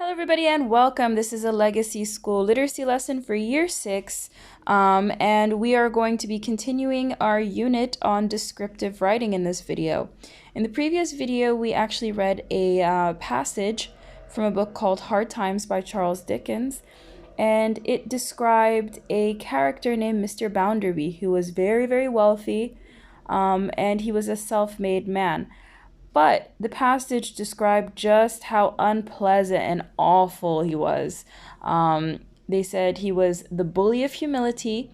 Hello, everybody, and welcome. This is a Legacy School literacy lesson for Year 6, and we are going to be continuing our unit on descriptive writing in this video. In the previous video, we actually read a passage from a book called Hard Times by Charles Dickens, and it described a character named Mr. Bounderby, who was very, very wealthy, and he was a self-made man. But the passage described just how unpleasant and awful he was. They said he was the bully of humility.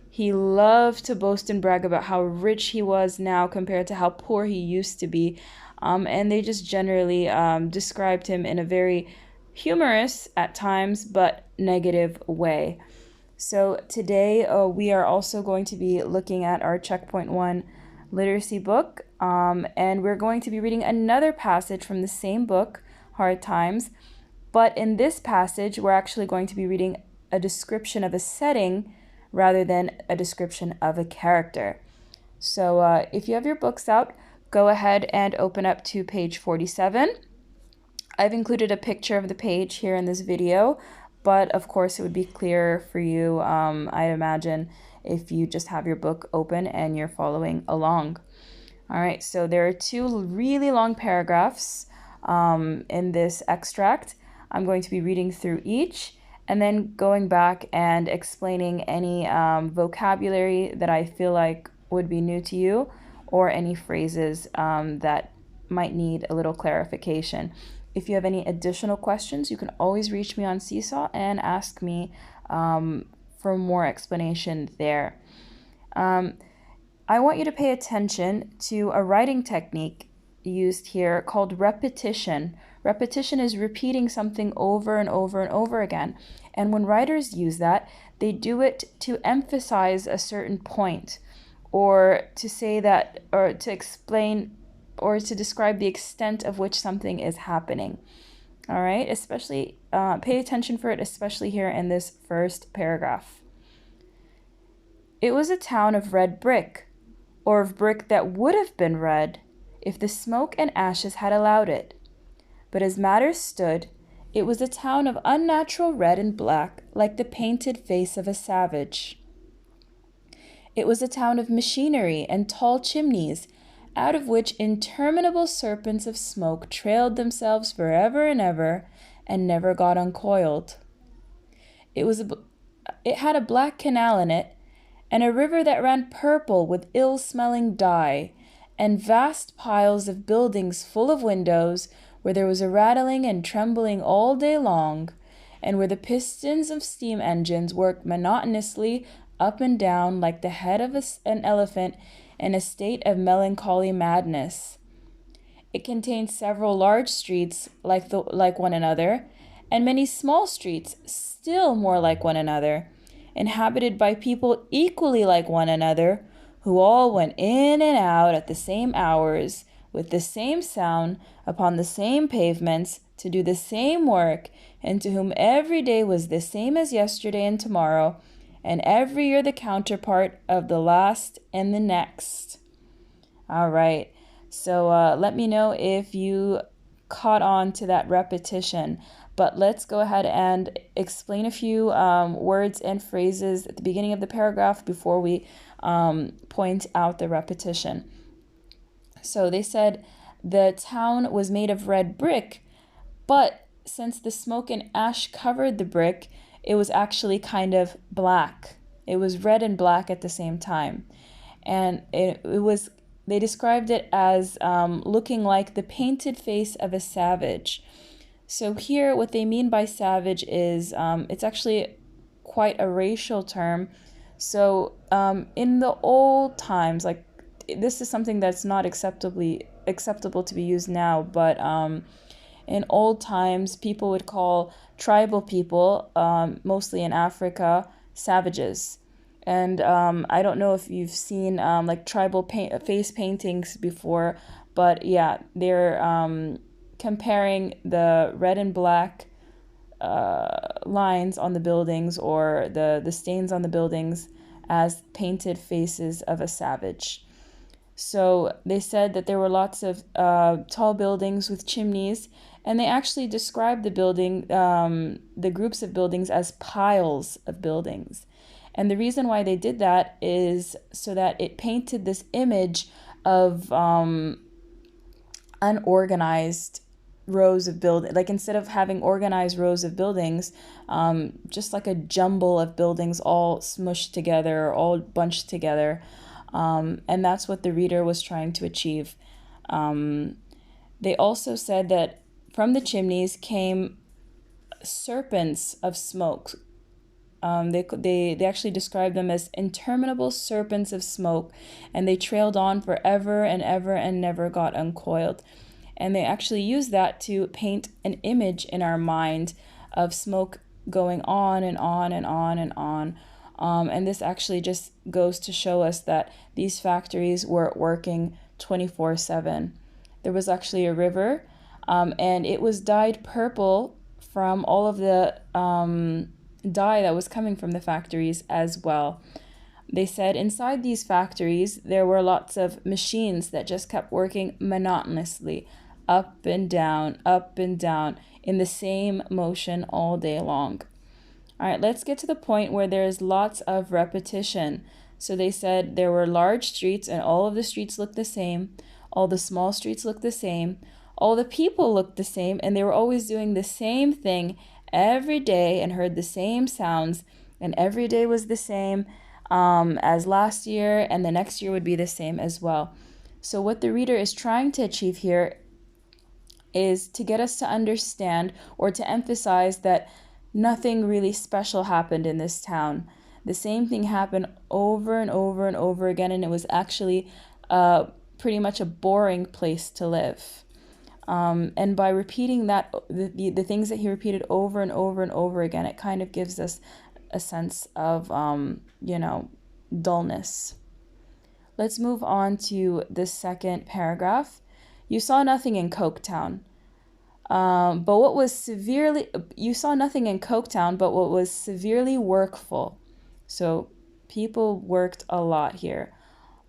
He loved to boast and brag about how rich he was now compared to how poor he used to be. And they just generally described him in a very humorous at times, but negative way. So today we are also going to be looking at our Checkpoint 1 literacy book, and we're going to be reading another passage from the same book, Hard Times, but in this passage we're actually going to be reading a description of a setting rather than a description of a character. So if you have your books out, go ahead and open up to page 47. I've included a picture of the page here in this video, but of course it would be clearer for you, I imagine, if you just have your book open and you're following along. All right, so there are two really long paragraphs in this extract. I'm going to be reading through each and then going back and explaining any vocabulary that I feel like would be new to you or any phrases that might need a little clarification. If you have any additional questions, you can always reach me on Seesaw and ask me for more explanation there. I want you to pay attention to a writing technique used here called repetition. Repetition is repeating something over and over and over again. And when writers use that, they do it to emphasize a certain point, or to say that, or to explain, or to describe the extent of which something is happening. All right, especially pay attention for it, especially here in this first paragraph. It was a town of red brick, or of brick that would have been red if the smoke and ashes had allowed it. But as matters stood, it was a town of unnatural red and black, like the painted face of a savage. It was a town of machinery and tall chimneys, out of which interminable serpents of smoke trailed themselves forever and ever, and never got uncoiled. It had a black canal in it, and a river that ran purple with ill-smelling dye, and vast piles of buildings full of windows, where there was a rattling and trembling all day long, and where the pistons of steam engines worked monotonously up and down like the head of an elephant in a state of melancholy madness. It contained several large streets like one another, and many small streets still more like one another, inhabited by people equally like one another, who all went in and out at the same hours, with the same sound, upon the same pavements, to do the same work, and to whom every day was the same as yesterday and tomorrow, and every year the counterpart of the last and the next. All right, so let me know if you caught on to that repetition. But let's go ahead and explain a few words and phrases at the beginning of the paragraph before we point out the repetition. So they said the town was made of red brick, but since the smoke and ash covered the brick, it was actually kind of black. It was red and black at the same time. And they described it as looking like the painted face of a savage. So here, what they mean by savage is it's actually quite a racial term. So in the old times, like this is something that's not acceptable to be used now, but in old times, people would call tribal people, mostly in Africa, savages. And I don't know if you've seen like tribal face paintings before, but yeah, they're comparing the red and black lines on the buildings, or the stains on the buildings, as painted faces of a savage. So they said that there were lots of tall buildings with chimneys, and they actually described the groups of buildings as piles of buildings. And the reason why they did that is so that it painted this image of unorganized rows of buildings. Like instead of having organized rows of buildings, just like a jumble of buildings all smushed together, or all bunched together. And that's what the reader was trying to achieve. They also said that from the chimneys came serpents of smoke. They actually described them as interminable serpents of smoke, and they trailed on forever and ever and never got uncoiled. And they actually used that to paint an image in our mind of smoke going on and on and on and on. And this actually just goes to show us that these factories were working 24/7. There was actually a river, and it was dyed purple from all of the dye that was coming from the factories as well. They said inside these factories there were lots of machines that just kept working monotonously, up and down, in the same motion all day long. All right, let's get to the point where there's lots of repetition. So they said there were large streets, and all of the streets looked the same. All the small streets looked the same. All the people looked the same, and they were always doing the same thing every day and heard the same sounds, and every day was the same as last year, and the next year would be the same as well. So what the reader is trying to achieve here is to get us to understand or to emphasize that nothing really special happened in this town. The same thing happened over and over and over again, and it was actually pretty much a boring place to live. And by repeating that, the things that he repeated over and over and over again, it kind of gives us a sense of, dullness. Let's move on to the second paragraph. You saw nothing in Coketown. You saw nothing in Coketown, but what was severely workful. So people worked a lot here.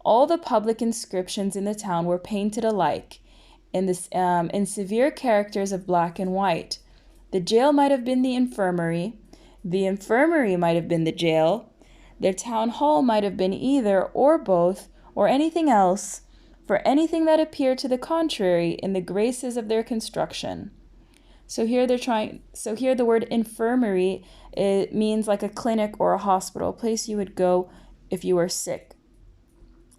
All the public inscriptions in the town were painted alike in severe characters of black and white. The jail might have been the infirmary might have been the jail, the town hall might have been either or both, or anything else, for anything that appeared to the contrary in the graces of their construction. So here the word infirmary, it means like a clinic or a hospital, a place you would go if you were sick.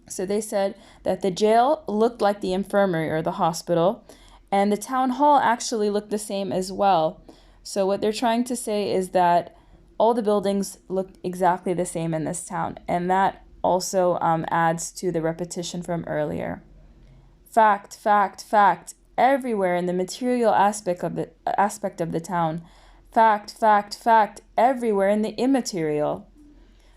So they said that the jail looked like the infirmary or the hospital, and the town hall actually looked the same as well. So what they're trying to say is that all the buildings looked exactly the same in this town, and that also adds to the repetition from earlier. Fact, fact, fact, everywhere in the material aspect of the town. Fact, fact, fact, everywhere in the immaterial.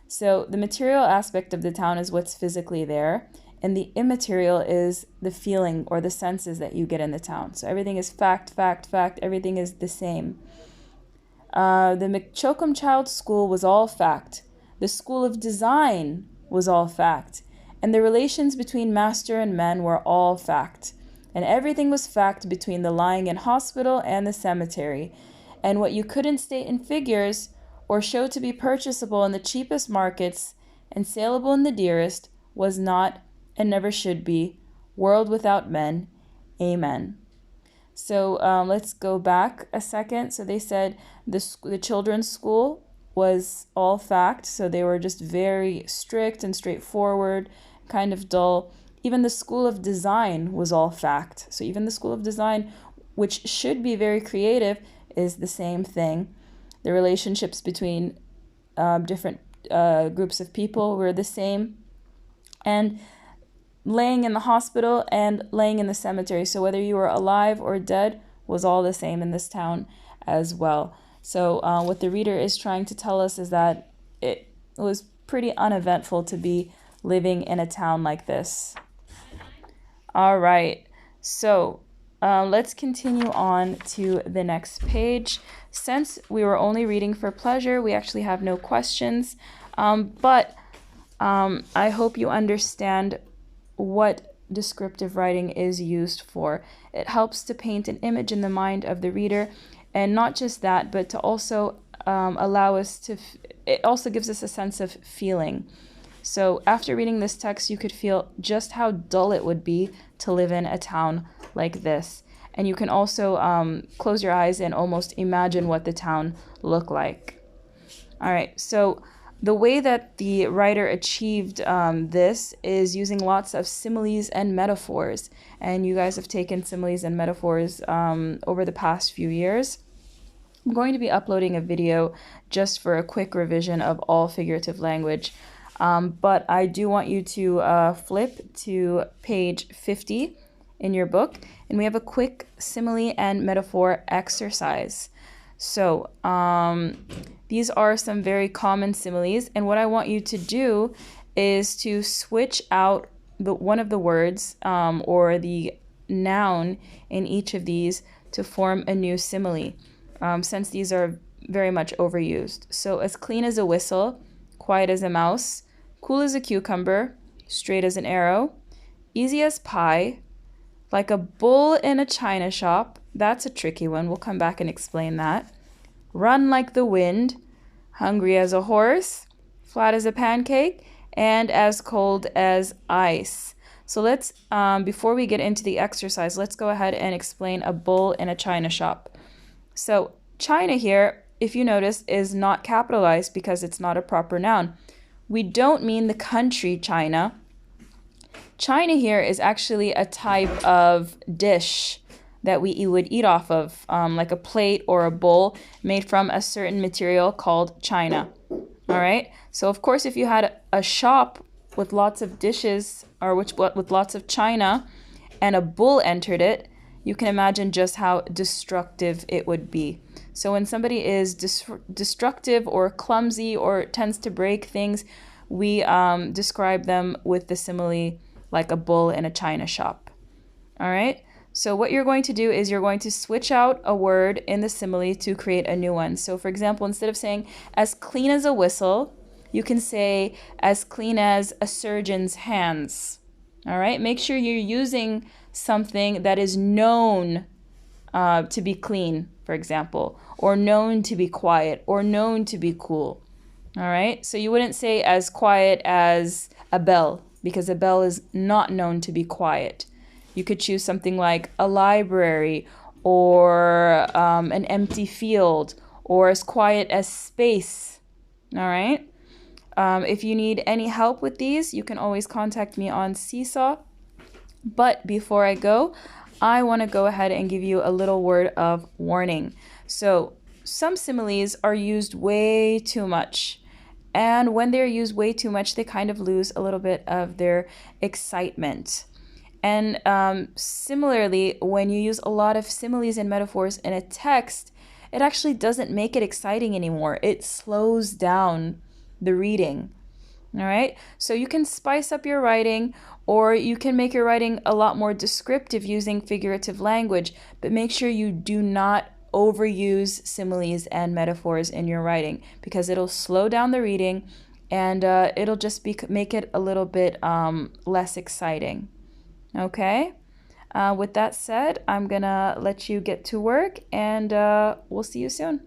So the material aspect of the town is what's physically there, and the immaterial is the feeling or the senses that you get in the town. So everything is fact, fact, fact, everything is the same. The McChokum Child School was all fact. The School of Design was all fact. And the relations between master and men were all fact. And everything was fact between the lying-in hospital and the cemetery. And what you couldn't state in figures or show to be purchasable in the cheapest markets and saleable in the dearest was not and never should be world without men. Amen. So let's go back a second. So they said the children's school was all fact. So they were just very strict and straightforward, kind of dull. Even the School of Design was all fact. So even the School of Design, which should be very creative, is the same thing. The relationships between different groups of people were the same. And laying in the hospital and laying in the cemetery, so whether you were alive or dead, was all the same in this town as well. So what the reader is trying to tell us is that it was pretty uneventful to be living in a town like this. All right, so let's continue on to the next page. Since we were only reading for pleasure, we actually have no questions, but I hope you understand what descriptive writing is used for. It helps to paint an image in the mind of the reader, and not just that, but to also allow us to, it also gives us a sense of feeling. So after reading this text, you could feel just how dull it would be to live in a town like this. And you can also close your eyes and almost imagine what the town looked like. All right, so the way that the writer achieved this is using lots of similes and metaphors. And you guys have taken similes and metaphors over the past few years. I'm going to be uploading a video just for a quick revision of all figurative language. But I do want you to flip to page 50 in your book, and we have a quick simile and metaphor exercise. So these are some very common similes, and what I want you to do is to switch out one of the words or the noun in each of these to form a new simile, since these are very much overused. So as clean as a whistle, quiet as a mouse, cool as a cucumber, straight as an arrow, easy as pie, like a bull in a china shop. That's a tricky one. We'll come back and explain that. Run like the wind, hungry as a horse, flat as a pancake, and as cold as ice. So let's, before we get into the exercise, let's go ahead and explain a bull in a china shop. So china here, if you notice, is not capitalized because it's not a proper noun. We don't mean the country China. China here is actually a type of dish that we would eat off of, like a plate or a bowl made from a certain material called china. All right. So of course, if you had a shop with lots of dishes or with lots of china and a bull entered it, you can imagine just how destructive it would be. So when somebody is destructive or clumsy or tends to break things, we describe them with the simile like a bull in a china shop. All right. So what you're going to do is you're going to switch out a word in the simile to create a new one. So for example, instead of saying as clean as a whistle, you can say as clean as a surgeon's hands. All right. Make sure you're using something that is known to be clean, for example, or known to be quiet, or known to be cool. All right. So you wouldn't say as quiet as a bell, because a bell is not known to be quiet. You could choose something like a library, or an empty field, or as quiet as space. All right. If you need any help with these, you can always contact me on Seesaw. But before I go, I want to go ahead and give you a little word of warning. So some similes are used way too much. And when they're used way too much, they kind of lose a little bit of their excitement. And similarly, when you use a lot of similes and metaphors in a text, it actually doesn't make it exciting anymore. It slows down the reading. All right. So you can spice up your writing, or you can make your writing a lot more descriptive using figurative language, but make sure you do not overuse similes and metaphors in your writing, because it'll slow down the reading and it'll just make it a little bit less exciting. Okay. With that said, I'm gonna let you get to work, and we'll see you soon.